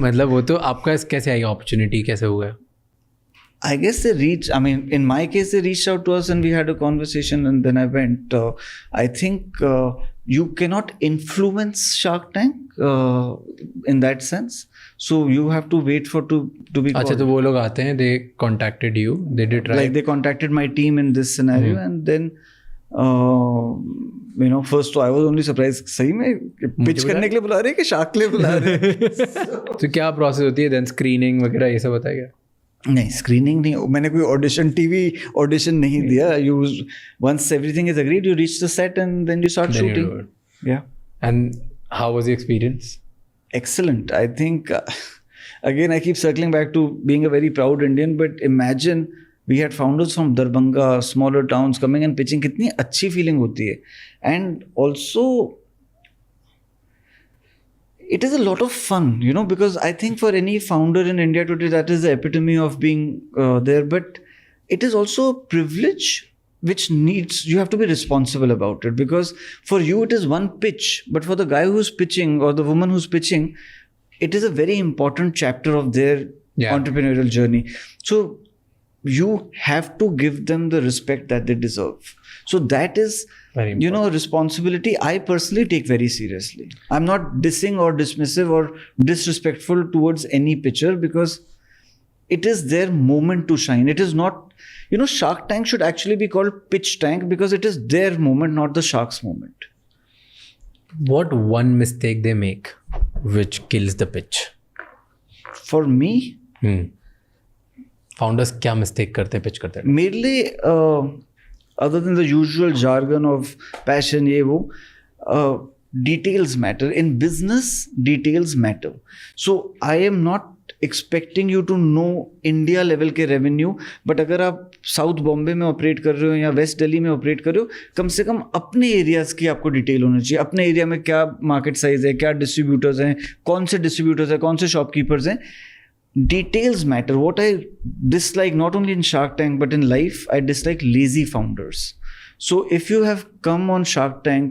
मतलब वो तो आपका कैसे आई अपॉर्चुनिटी, कैसे हुआ? I guess they reached, I mean, in my case, they reached out to us and we had a conversation and then I went. I think you cannot influence Shark Tank in that sense. So you have to wait for to be अच्छा, called. तो वो लोग आते हैं, they contacted you, they did try. Like they contacted my team in this scenario and then, first I was only surprised, सही में pitch करने के लिए बुला रहे हैं कि Shark के लिए बुला रहे हैं? तो क्या प्रोसेस होती है, देन स्क्रीनिंग वगैरह ये सब बताएगा? नहीं, स्क्रीनिंग नहीं, मैंने कोई ऑडिशन, टीवी ऑडिशन नहीं दिया. You once everything is agreed, you reach the set and then you start shooting. Yeah. And how was the experience? Excellent. I think again I keep circling back to being a very proud Indian, but imagine we had founders from Darbhanga, smaller towns coming and pitching. कितनी अच्छी feeling होती है. And also it is a lot of fun, because I think for any founder in India today, that is the epitome of being there. But it is also a privilege which you have to be responsible about it, because for you it is one pitch, but for the guy who's pitching or the woman who's pitching, it is a very important chapter of their entrepreneurial journey. So you have to give them the respect that they deserve. So that is, a responsibility I personally take very seriously. I'm not dissing or dismissive or disrespectful towards any pitcher, because it is their moment to shine. It is not, Shark Tank should actually be called Pitch Tank, because it is their moment, not the shark's moment. What one mistake they make which kills the pitch? For me, founders क्या mistake करते हैं pitch करते हैं? Mainly, other than the usual jargon of passion, details matter. In business, details matter. So I am not expecting you to know India level के revenue, but अगर आप south Bombay में operate कर रहे हो या वेस्ट दिल्ली में ऑपरेट कर रहे हो, कम से कम अपने एरियाज की आपको डिटेल होनी चाहिए. अपने एरिया में क्या मार्केट साइज है, क्या डिस्ट्रीब्यूटर्स हैं, कौन से डिस्ट्रीब्यूटर्स हैं, कौन से शॉपकीपर्स हैं. Details matter. What I dislike, not only in Shark Tank but in life, I dislike lazy founders. So if you have come on Shark Tank